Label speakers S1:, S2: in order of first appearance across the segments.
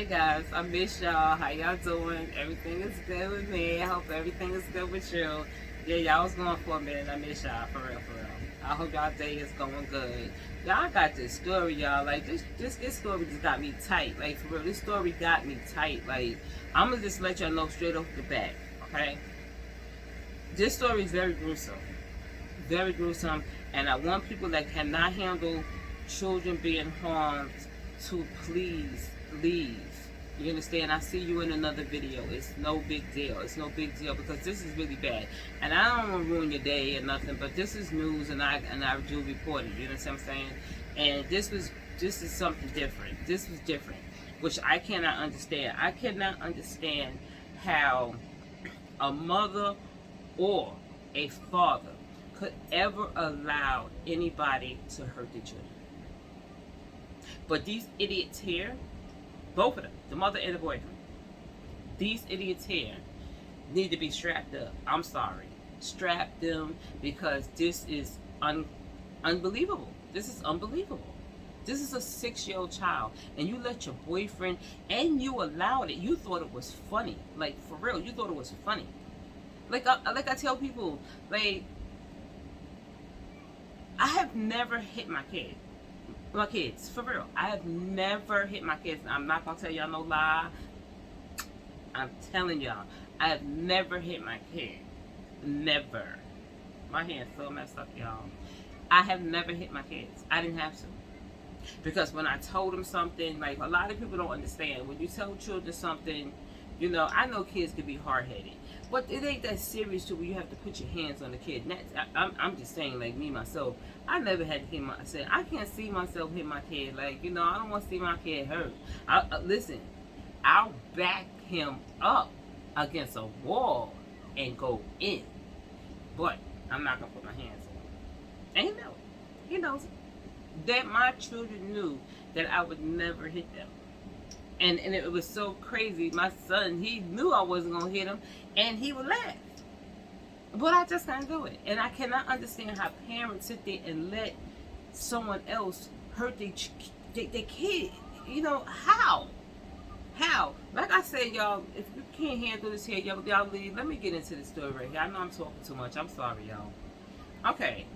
S1: guys, I miss y'all. How y'all doing? Everything is good with me. I hope everything is good with you. Yeah, y'all was going for a minute. I miss y'all for real, for real. I hope y'all day is going good. Y'all got this story, y'all. Like this story just got me tight. Like for real, this story got me tight. Like I'm gonna just let y'all know straight off the bat. Okay, this story is very gruesome, and I want people that cannot handle children being harmed to please leave. You understand? I see you in another video. It's no big deal. It's no big deal because this is really bad. And I don't want to ruin your day or nothing, but this is news and I do report it. You understand what I'm saying? And this is something different. This was different, which I cannot understand. I cannot understand how a mother or a father could ever allow anybody to hurt their children. But these idiots here, both of them, the mother and the boyfriend, these idiots here need to be strapped up. I'm sorry. Strap them because this is unbelievable. This is unbelievable. This is a 6-year-old child, and you let your boyfriend, and you allowed it. You thought it was funny. Like, for real, you thought it was funny. Like I tell people, like, I have never hit my kids, for real. I have never hit my kids. I'm not gonna tell y'all no lie. I'm telling y'all, I have never hit my kid. Never. My hand's so messed up, y'all. I have never hit my kids. I didn't have to. Because when I told them something, like, a lot of people don't understand. When you tell children something, you know, I know kids can be hard-headed. But it ain't that serious to where you have to put your hands on the kid. I'm just saying, like, me, myself, I never had to hit myself. I can't see myself hit my kid. Like, you know, I don't want to see my kid hurt. Listen, I'll back him up against a wall and go in. But I'm not going to put my hands on him. And he knows. He knows it. That my children knew that I would never hit them. And it was so crazy. My son, he knew I wasn't going to hit him, and he would laugh. But I just can't do it. And I cannot understand how parents sit there and let someone else hurt their kid. You know, how? How? Like I said, y'all, if you can't handle this here, y'all leave. Let me get into the story right here. I know I'm talking too much. I'm sorry, y'all. Okay.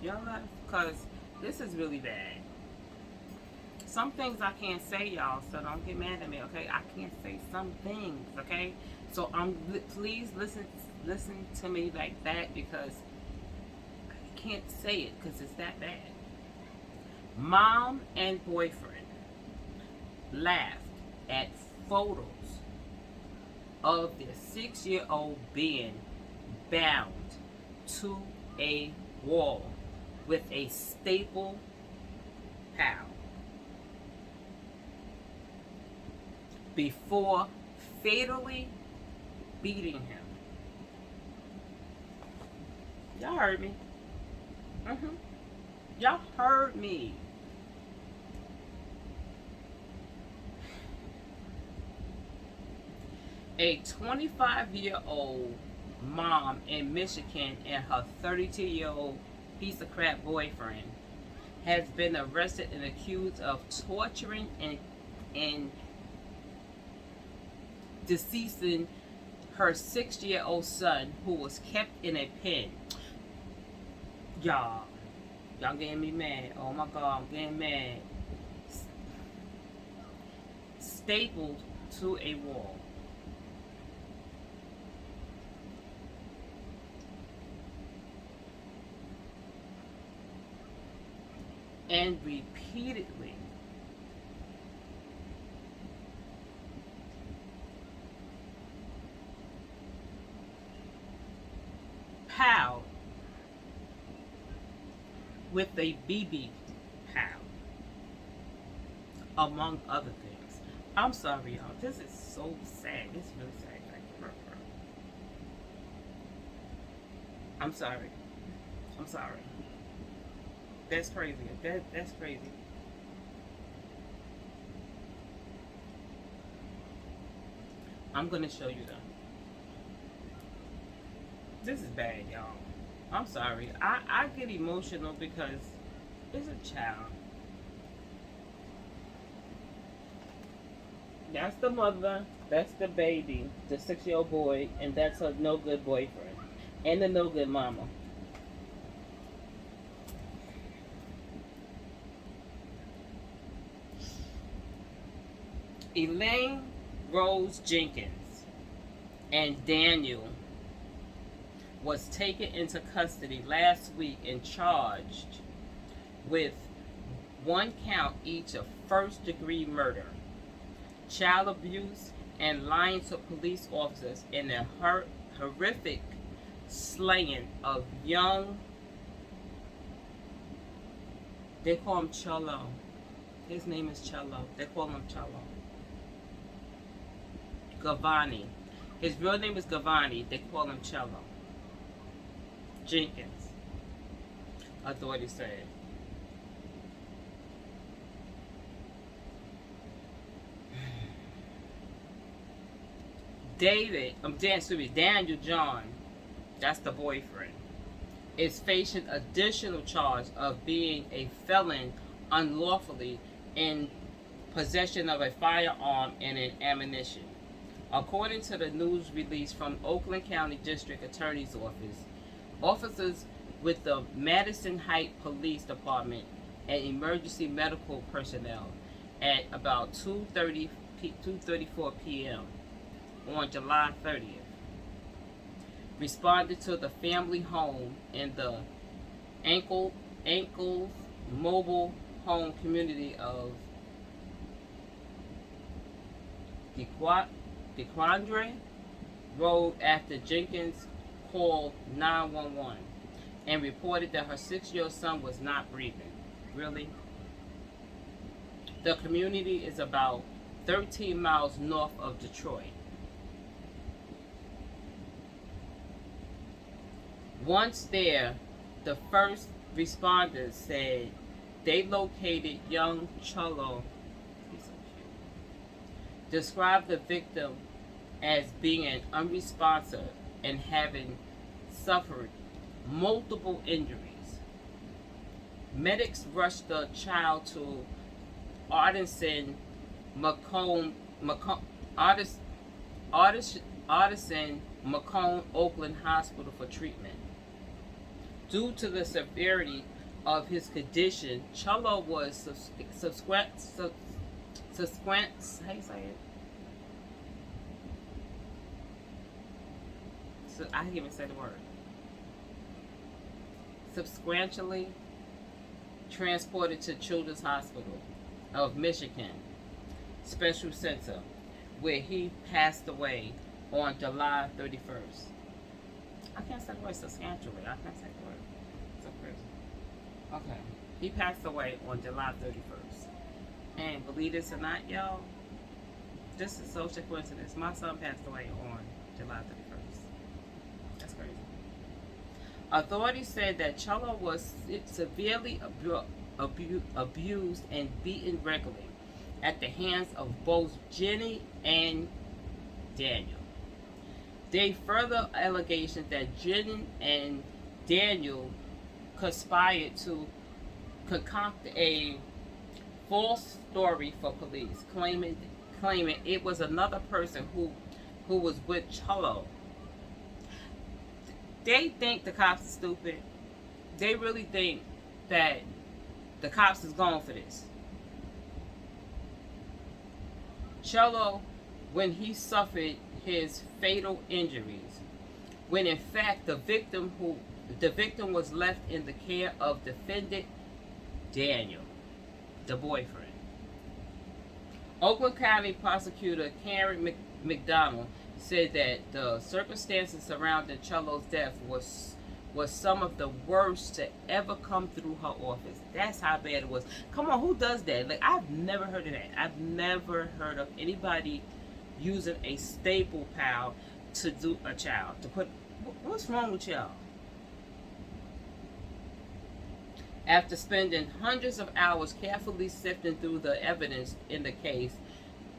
S1: Y'all laugh? Because this is really bad. Some things I can't say, y'all, so don't get mad at me, okay? I can't say some things, okay? So please listen to me like that because I can't say it because it's that bad. Mom and boyfriend laughed at photos of their 6-year-old being bound to a wall with a staple pal before fatally beating him. Y'all heard me. Y'all heard me. A 25-year-old mom in Michigan and her 32-year-old piece of crap boyfriend has been arrested and accused of torturing and deceasing her 6-year-old son, who was kept in a pen. Y'all getting me mad. Oh my God, I'm getting mad. Stapled to a wall. And repeatedly piled with a BB pal, among other things. I'm sorry, y'all. This is so sad. This is really sad. Like, I'm sorry. I'm sorry. That's crazy. That's crazy. I'm gonna show you though. This is bad, y'all. I'm sorry. I get emotional because it's a child. That's the mother. That's the baby, the 6-year-old boy, and that's a no good boyfriend, and a no good mama. Elaine Rose Jenkins and Daniel was taken into custody last week and charged with one count each of first degree murder, child abuse, and lying to police officers in a horrific slaying of young, they call him Cholo. His name is Cholo. They call him Cholo. Gavani. His real name is Gavani. They call him Cholo. Jenkins. Authorities said. Daniel John, that's the boyfriend, is facing additional charge of being a felon unlawfully in possession of a firearm and an ammunition. According to the news release from Oakland County District Attorney's Office, officers with the Madison Heights Police Department and emergency medical personnel at about 2:34 p.m. on July 30th responded to the family home in the Ankles mobile home community of DeQuandre Road after Jenkins called 911 and reported that her 6-year-old son was not breathing. Really? The community is about 13 miles north of Detroit. Once there, the first responders said they located young Cholo. He's so cute. Described the victim as being unresponsive and having suffered multiple injuries. Medics rushed the child to Artisan Macomb, Oakland Hospital for treatment. Due to the severity of his condition, Cholo was how you say it? I can't even say the word. Subsequently transported to Children's Hospital of Michigan Special Center, where he passed away on July 31st. I can't say the word substantially. I can't say the word. So crazy. Okay. He passed away on July 31st. And believe this or not, y'all, this is such a coincidence. My son passed away on July 31st. That's crazy. Authorities said that Cholo was severely abused and beaten regularly at the hands of both Jenny and Daniel. They further allegations that Jenny and Daniel conspired to concoct a false story for police, claiming it was another person who was with Cholo. They think the cops are stupid. They really think that the cops is going for this. Cholo, when he suffered his fatal injuries, when in fact the victim was left in the care of defendant Daniel, the boyfriend. Oakland County Prosecutor Karen McDonald said that the circumstances surrounding Cholo's death was some of the worst to ever come through her office. That's how bad it was. Come on, who does that? Like, I've never heard of that. I've never heard of anybody using a staple pal to do a child. To put, what's wrong with y'all? After spending hundreds of hours carefully sifting through the evidence in the case,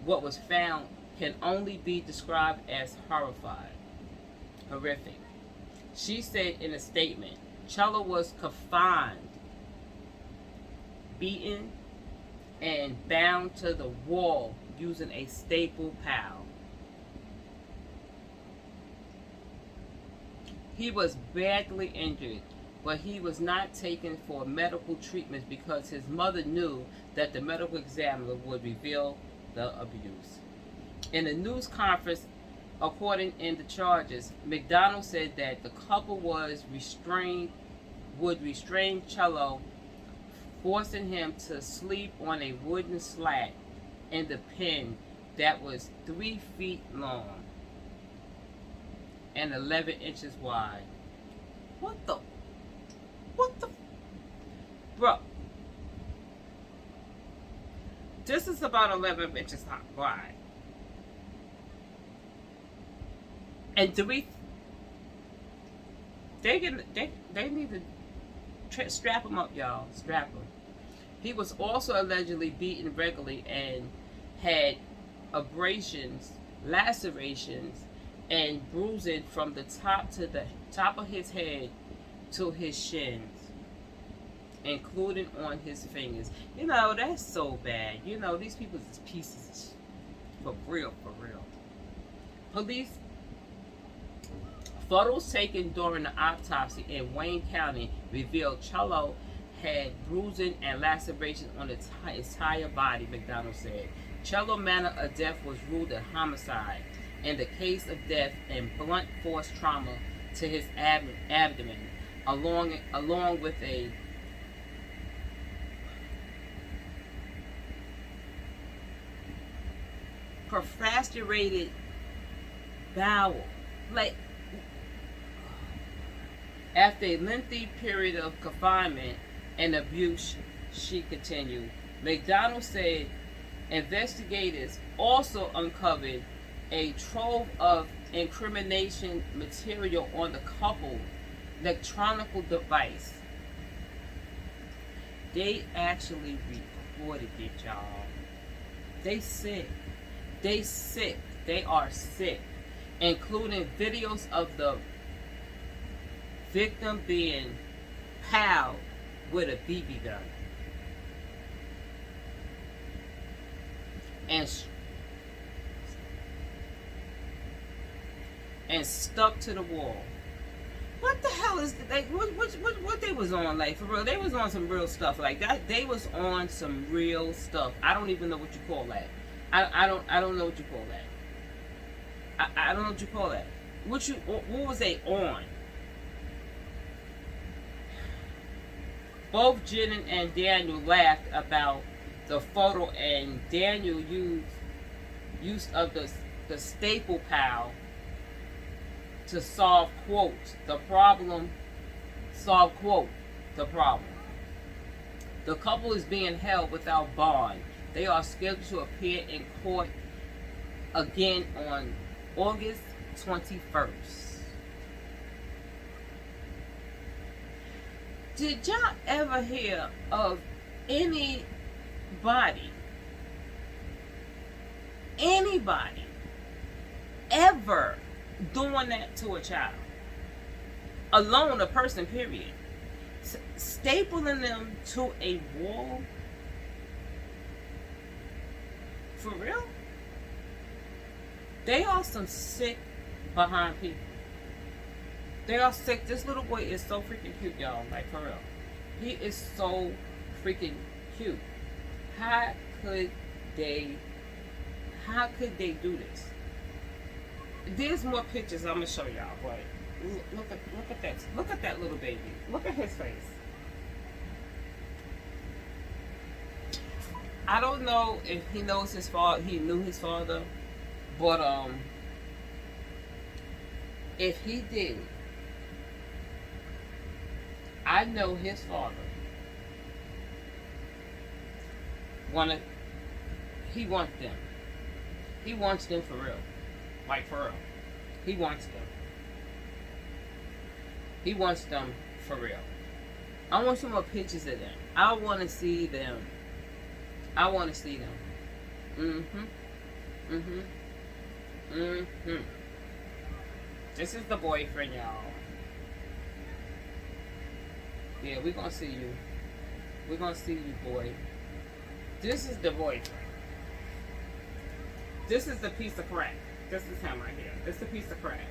S1: what was found can only be described as horrific. She said in a statement, Cholo was confined, beaten, and bound to the wall using a staple pal. He was badly injured, but he was not taken for medical treatment because his mother knew that the medical examiner would reveal the abuse. In a news conference, according in the charges, McDonald said that the couple would restrain Cello, forcing him to sleep on a wooden slat in the pen that was 3 feet long and 11 inches wide. What the? Bro, this is about 11 inches wide. And they need to strap him up, y'all. Strap him. He was also allegedly beaten regularly and had abrasions, lacerations, and bruising from the top of his head to his shins, including on his fingers. You know, that's so bad. You know, these people is pieces for real, for real. Police photos taken during the autopsy in Wayne County revealed Cello had bruising and lacerations on his entire body, McDonald said. Cello's manner of death was ruled a homicide, and the case of death and blunt force trauma to his abdomen, along with a perforated bowel. Like, after a lengthy period of confinement and abuse, she continued. McDonald said investigators also uncovered a trove of incrimination material on the couple's electronic device. They actually recorded it, y'all. They sick. They are sick. Including videos of the victim being palled with a BB gun. And stuck to the wall. What the hell is what they was on, like, for real? They was on some real stuff like that. They was on some real stuff. I don't even know what you call that. I don't know what you call that. I don't know what you call that. What was they on? Both Jen and Daniel laughed about the photo, and Daniel used of the staple pal to solve the problem. The couple is being held without bond. They are scheduled to appear in court again on August 21st. Did y'all ever hear of anybody ever doing that to a child? Alone, a person, period. Stapling them to a wall? For real? They are some sick behind people. They are sick. This little boy is so freaking cute, y'all. Like, for real. He is so freaking cute. How could they do this? There's more pictures I'm gonna show y'all, but look at that little baby. Look at his face. I don't know if he knows his father. He knew his father, but if he did, I know his father he wants them. He wants them for real. Like, for real. He wants them. He wants them for real. I want some more pictures of them. I want to see them. This is the boyfriend, y'all. Yeah, we're gonna see you. We're gonna see you, boy. This is the boyfriend. This is the piece of crack. This is him right here. This is the piece of crack.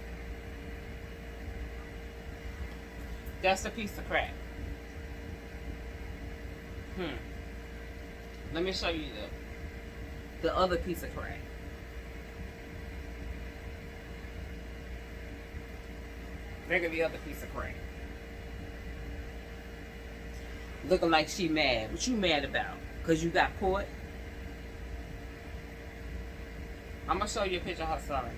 S1: That's the piece of crack. Let me show you the other piece of crack. Look at the other piece of crack. Looking like she mad. What you mad about? Because you got caught? I'm going to show you a picture of her son.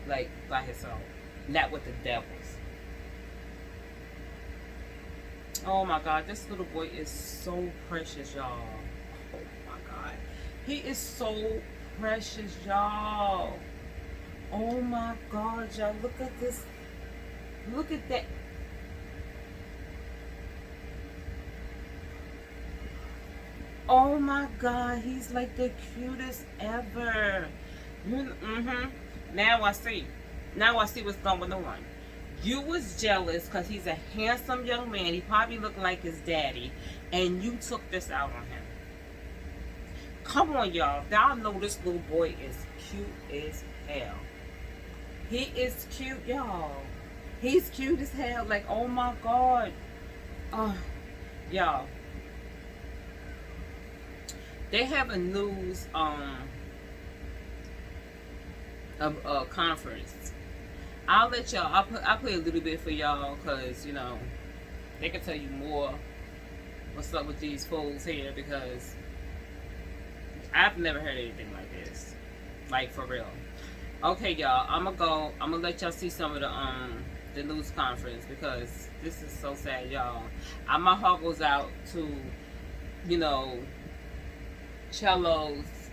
S1: Like, by himself. Not with the devils. Oh my God. This little boy is so precious, y'all. Oh my God. He is so precious, y'all. Oh my God, y'all. Look at this. Look at that. Oh my God, he's like the cutest ever. Now I see. Now I see what's going on. You was jealous because he's a handsome young man. He probably looked like his daddy. And you took this out on him. Come on, y'all. Y'all know this little boy is cute as hell. He is cute, y'all. He's cute as hell. Like, oh my God. Y'all. They have a news conference. I'll let y'all. I'll play a little bit for y'all because, you know, they can tell you more what's up with these fools here because I've never heard anything like this. Like, for real. Okay, y'all. I'm gonna let y'all see some of the news conference because this is so sad, y'all. My heart goes out to, you know, Cello's,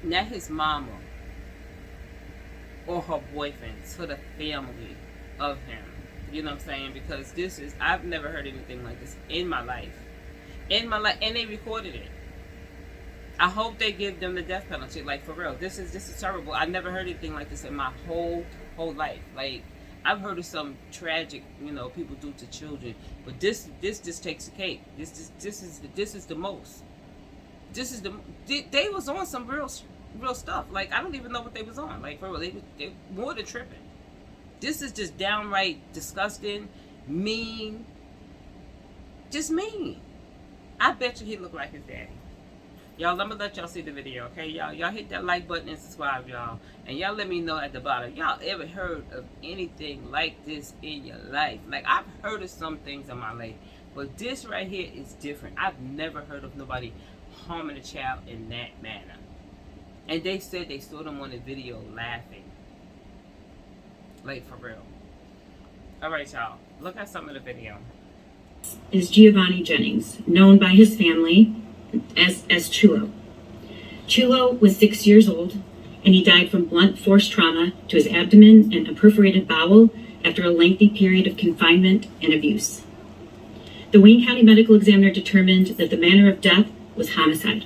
S1: not his mama or her boyfriend, to the family of him. You know what I'm saying? Because this is, I've never heard anything like this in my life. In my life, and they recorded it. I hope they give them the death penalty. Like, for real, this is terrible. I never heard anything like this in my whole life. Like, I've heard of some tragic, you know, people do to children, but this just takes the cake. This is the most. This is the, they was on some real stuff. Like, I don't even know what they was on. Like, for real, they more than tripping. This is just downright disgusting, mean, just mean. I bet you he looked like his daddy. Y'all, I'm gonna let y'all see the video, okay? Y'all hit that like button and subscribe, y'all. And y'all let me know at the bottom, y'all ever heard of anything like this in your life? Like, I've heard of some things in my life, but this right here is different. I've never heard of nobody harming a child in that manner. And they said they saw them on the video laughing. Like, for real. Alright, y'all. Look at some of the video.
S2: Is Giovanni Jennings, known by his family as Chulo. Chulo was 6 years old, and he died from blunt force trauma to his abdomen and a perforated bowel after a lengthy period of confinement and abuse. The Wayne County Medical Examiner determined that the manner of death was homicide.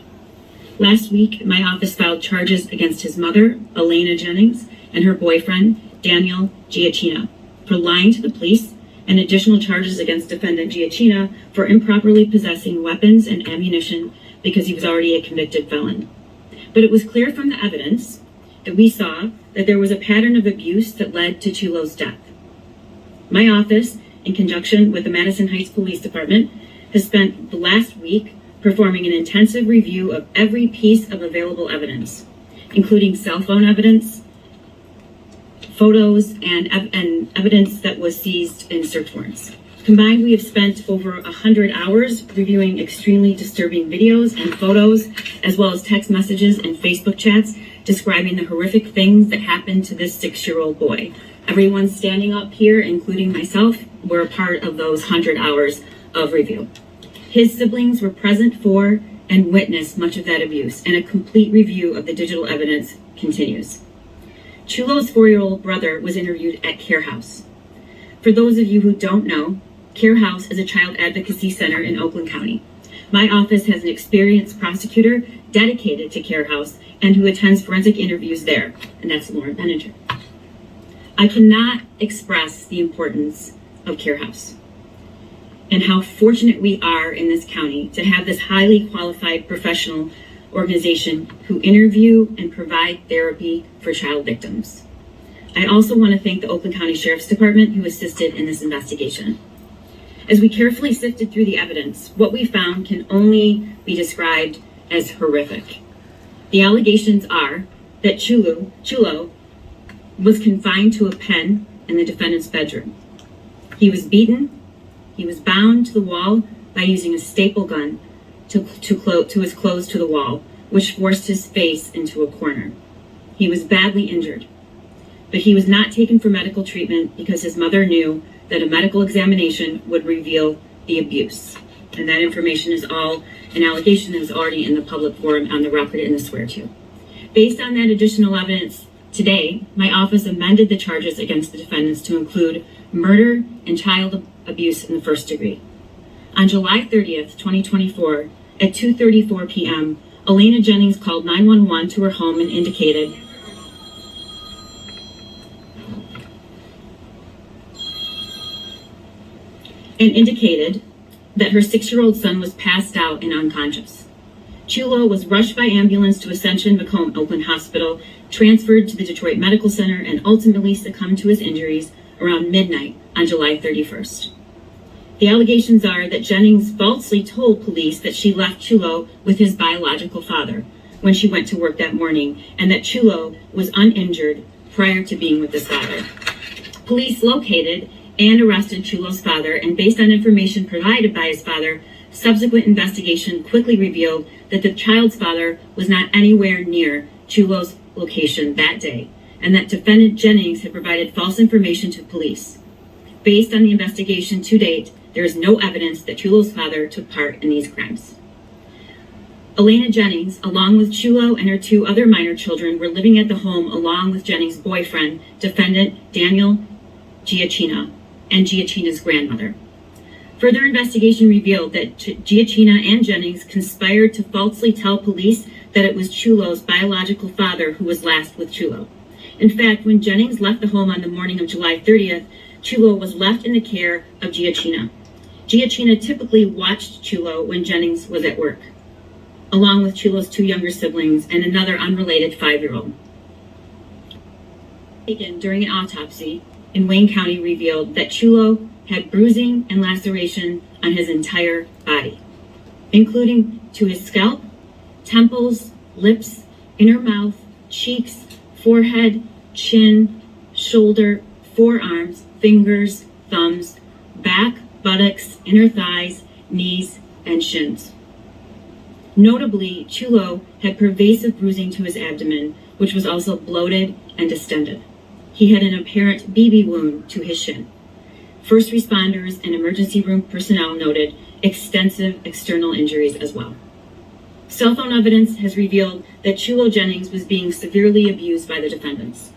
S2: Last week, my office filed charges against his mother, Elena Jennings, and her boyfriend, Daniel Giacchino, for lying to the police, and additional charges against defendant Giacchino for improperly possessing weapons and ammunition because he was already a convicted felon. But it was clear from the evidence that we saw that there was a pattern of abuse that led to Chulo's death. My office, in conjunction with the Madison Heights Police Department, has spent the last week performing an intensive review of every piece of available evidence, including cell phone evidence, photos, and evidence that was seized in search warrants. Combined, we have spent over 100 hours reviewing extremely disturbing videos and photos, as well as text messages and Facebook chats describing the horrific things that happened to this 6-year-old boy. Everyone standing up here, including myself, were a part of those 100 hours of review. His siblings were present for and witnessed much of that abuse, and a complete review of the digital evidence continues. Chulo's 4-year-old brother was interviewed at Care House. For those of you who don't know, Care House is a child advocacy center in Oakland County. My office has an experienced prosecutor dedicated to Care House and who attends forensic interviews there, and that's Lauren Benninger. I cannot express the importance of Care House and how fortunate we are in this county to have this highly qualified professional organization who interview and provide therapy for child victims. I also want to thank the Oakland County Sheriff's Department who assisted in this investigation. As we carefully sifted through the evidence, what we found can only be described as horrific. The allegations are that Chulo was confined to a pen in the defendant's bedroom. He was beaten, he was bound to the wall by using a staple gun to his close to the wall, which forced his face into a corner. He was badly injured, but he was not taken for medical treatment because his mother knew that a medical examination would reveal the abuse. And that information is all an allegation that was already in the public forum on the record in the swear-to. Based on that additional evidence, today, my office amended the charges against the defendants to include murder and child abuse in the first degree. On July 30th, 2024, at 2:34 p.m., Elena Jennings called 911 to her home and indicated that her 6-year-old son was passed out and unconscious. Chulo was rushed by ambulance to Ascension Macomb Oakland Hospital, transferred to the Detroit Medical Center, and ultimately succumbed to his injuries around midnight on July 31st. The allegations are that Jennings falsely told police that she left Chulo with his biological father when she went to work that morning, and that Chulo was uninjured prior to being with his father. Police located and arrested Chulo's father, and based on information provided by his father, subsequent investigation quickly revealed that the child's father was not anywhere near Chulo's location that day, and that defendant Jennings had provided false information to police. Based on the investigation to date, there is no evidence that Chulo's father took part in these crimes. Elena Jennings, along with Chulo and her 2 other minor children, were living at the home along with Jennings' boyfriend, defendant Daniel Giacchino, and Giacchino's grandmother. Further investigation revealed that Giacchino and Jennings conspired to falsely tell police that it was Chulo's biological father who was last with Chulo. In fact, when Jennings left the home on the morning of July 30th, Chulo was left in the care of Giacchino. Giacchino typically watched Chulo when Jennings was at work, along with Chulo's 2 younger siblings and another unrelated 5-year-old. Taken during an autopsy in Wayne County revealed that Chulo had bruising and laceration on his entire body, including to his scalp, temples, lips, inner mouth, cheeks, forehead, chin, shoulder, forearms, fingers, thumbs, back, buttocks, inner thighs, knees, and shins. Notably, Chulo had pervasive bruising to his abdomen, which was also bloated and distended. He had an apparent BB wound to his shin. First responders and emergency room personnel noted extensive external injuries as well. Cell phone evidence has revealed that Chulo Jennings was being severely abused by the defendants.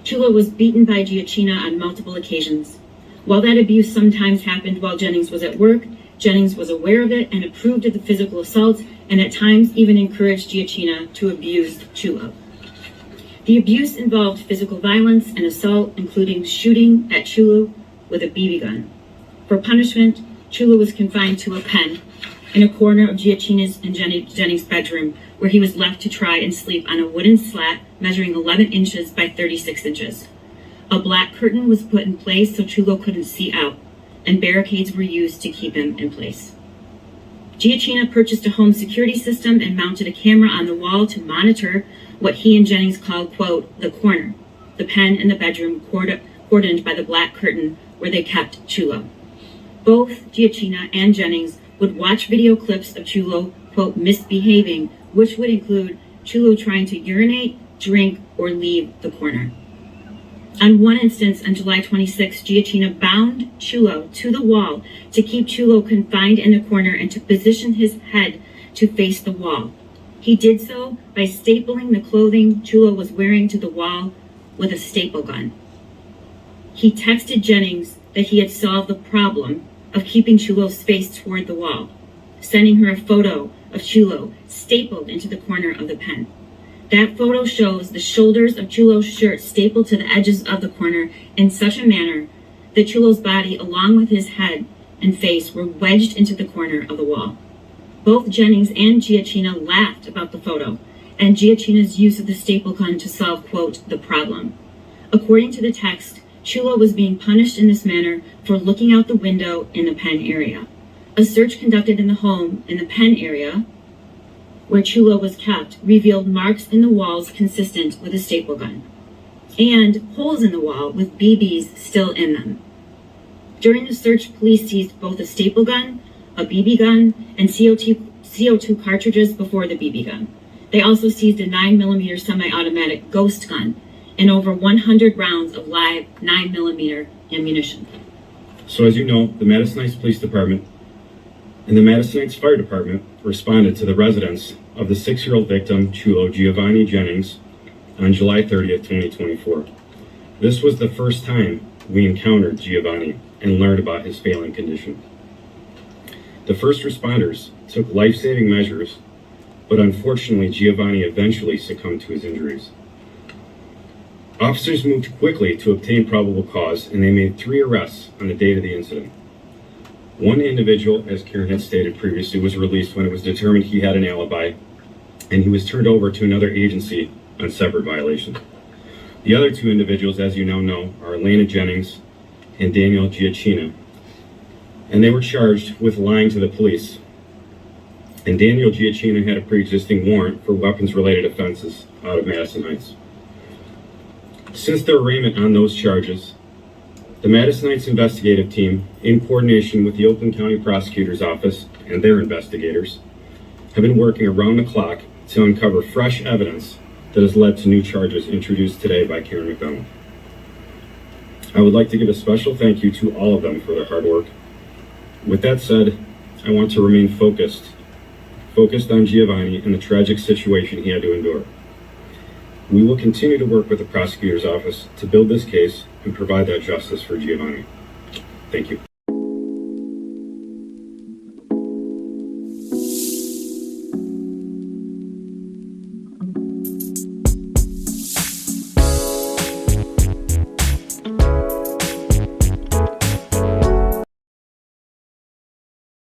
S2: Chulo was beaten by Giacchino on multiple occasions. While that abuse sometimes happened while Jennings was at work, Jennings was aware of it and approved of the physical assaults, and at times even encouraged Giacchino to abuse Chulo. The abuse involved physical violence and assault, including shooting at Chulo with a BB gun. For punishment, Chulo was confined to a pen in a corner of Giacchino's and Jennings' bedroom, where he was left to try and sleep on a wooden slat measuring 11 inches by 36 inches. A black curtain was put in place so Chulo couldn't see out, and barricades were used to keep him in place. Giacchino purchased a home security system and mounted a camera on the wall to monitor what he and Jennings called, quote, the corner, the pen in the bedroom cordoned by the black curtain where they kept Chulo. Both Giacchino and Jennings would watch video clips of Chulo, quote, misbehaving, which would include Chulo trying to urinate, drink, or leave the corner. On one instance, on July 26, Giacchino bound Chulo to the wall to keep Chulo confined in the corner and to position his head to face the wall. He did so by stapling the clothing Chulo was wearing to the wall with a staple gun. He texted Jennings that he had solved the problem of keeping Chulo's face toward the wall, sending her a photo of Chulo stapled into the corner of the pen. That photo shows the shoulders of Chulo's shirt stapled to the edges of the corner in such a manner that Chulo's body, along with his head and face, were wedged into the corner of the wall. Both Jennings and Giacchino laughed about the photo and Giacchino's use of the staple gun to solve, quote, the problem. According to the text, Chulo was being punished in this manner for looking out the window in the pen area. A search conducted in the home in the pen area, where Chulo was kept, revealed marks in the walls consistent with a staple gun, and holes in the wall with BBs still in them. During the search, police seized both a staple gun, a BB gun, and CO2 cartridges before the BB gun. They also seized a 9mm semi-automatic ghost gun and over 100 rounds of live 9mm ammunition.
S3: So as you know, the Madison Heights Police Department and the Madison Heights Fire Department responded to the residence of the 6-year-old victim, Chulo Giovanni Jennings, on July 30th, 2024. This was the first time we encountered Giovanni and learned about his failing condition. The first responders took life-saving measures, but unfortunately Giovanni eventually succumbed to his injuries. Officers moved quickly to obtain probable cause, and they made 3 arrests on the date of the incident. One individual, as Karen had stated previously, was released when it was determined he had an alibi, and he was turned over to another agency on separate violations. The other 2 individuals, as you now know, are Elena Jennings and Daniel Giacchino, and they were charged with lying to the police. And Daniel Giacchino had a pre-existing warrant for weapons-related offenses out of Madison Heights. Since their arraignment on those charges, the Madison Heights investigative team, in coordination with the Oakland County Prosecutor's Office and their investigators, have been working around the clock to uncover fresh evidence that has led to new charges introduced today by Karen McDonald. I would like to give a special thank you to all of them for their hard work. With that said, I want to remain focused on Giovanni and the tragic situation he had to endure. We will continue to work with the prosecutor's office to build this case and provide that justice for Giovanni. Thank you.